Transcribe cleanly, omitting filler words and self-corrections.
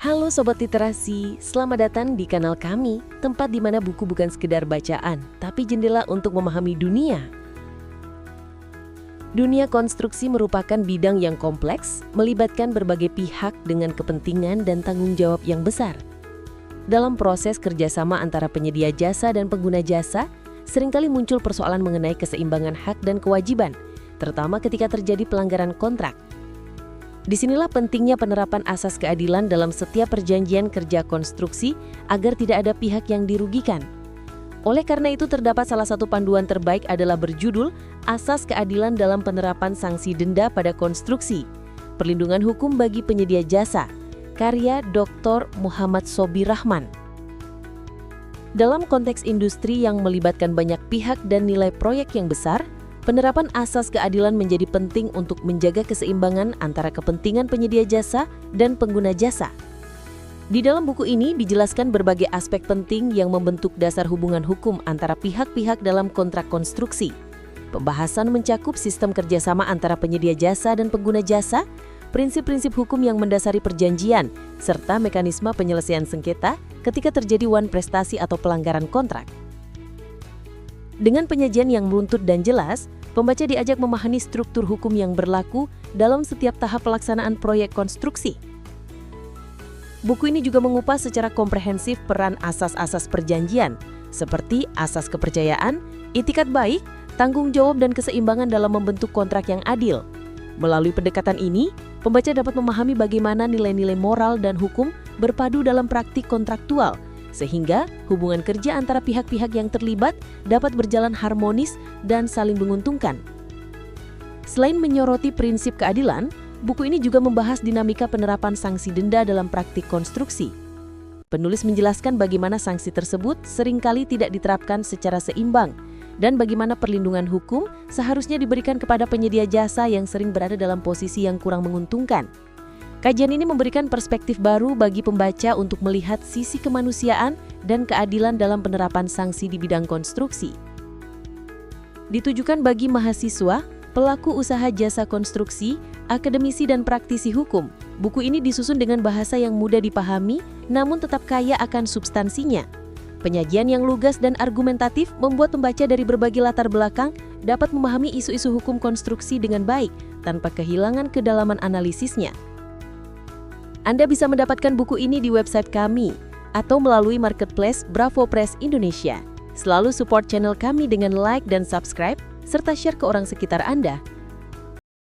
Halo Sobat Literasi, selamat datang di kanal kami, tempat di mana buku bukan sekedar bacaan, tapi jendela untuk memahami dunia. Dunia konstruksi merupakan bidang yang kompleks, melibatkan berbagai pihak dengan kepentingan dan tanggung jawab yang besar. Dalam proses kerjasama antara penyedia jasa dan pengguna jasa, seringkali muncul persoalan mengenai keseimbangan hak dan kewajiban, terutama ketika terjadi pelanggaran kontrak. Disinilah pentingnya penerapan asas keadilan dalam setiap perjanjian kerja konstruksi agar tidak ada pihak yang dirugikan. Oleh karena itu terdapat salah satu panduan terbaik adalah berjudul Asas Keadilan dalam Penerapan Sanksi Denda pada Konstruksi, Perlindungan Hukum bagi Penyedia Jasa, karya Dr. Muhammad Sobir Rahman. Dalam konteks industri yang melibatkan banyak pihak dan nilai proyek yang besar, penerapan asas keadilan menjadi penting untuk menjaga keseimbangan antara kepentingan penyedia jasa dan pengguna jasa. Di dalam buku ini dijelaskan berbagai aspek penting yang membentuk dasar hubungan hukum antara pihak-pihak dalam kontrak konstruksi. Pembahasan mencakup sistem kerjasama antara penyedia jasa dan pengguna jasa, prinsip-prinsip hukum yang mendasari perjanjian, serta mekanisme penyelesaian sengketa ketika terjadi wan prestasi atau pelanggaran kontrak. Dengan penyajian yang meruntut dan jelas, pembaca diajak memahami struktur hukum yang berlaku dalam setiap tahap pelaksanaan proyek konstruksi. Buku ini juga mengupas secara komprehensif peran asas-asas perjanjian, seperti asas kepercayaan, itikat baik, tanggung jawab dan keseimbangan dalam membentuk kontrak yang adil. Melalui pendekatan ini, pembaca dapat memahami bagaimana nilai-nilai moral dan hukum berpadu dalam praktik kontraktual, sehingga hubungan kerja antara pihak-pihak yang terlibat dapat berjalan harmonis dan saling menguntungkan. Selain menyoroti prinsip keadilan, buku ini juga membahas dinamika penerapan sanksi denda dalam praktik konstruksi. Penulis menjelaskan bagaimana sanksi tersebut seringkali tidak diterapkan secara seimbang dan bagaimana perlindungan hukum seharusnya diberikan kepada penyedia jasa yang sering berada dalam posisi yang kurang menguntungkan. Kajian ini memberikan perspektif baru bagi pembaca untuk melihat sisi kemanusiaan dan keadilan dalam penerapan sanksi di bidang konstruksi. Ditujukan bagi mahasiswa, pelaku usaha jasa konstruksi, akademisi dan praktisi hukum, buku ini disusun dengan bahasa yang mudah dipahami namun tetap kaya akan substansinya. Penyajian yang lugas dan argumentatif membuat pembaca dari berbagai latar belakang dapat memahami isu-isu hukum konstruksi dengan baik tanpa kehilangan kedalaman analisisnya. Anda bisa mendapatkan buku ini di website kami atau melalui marketplace Bravo Press Indonesia. Selalu support channel kami dengan like dan subscribe, serta share ke orang sekitar Anda.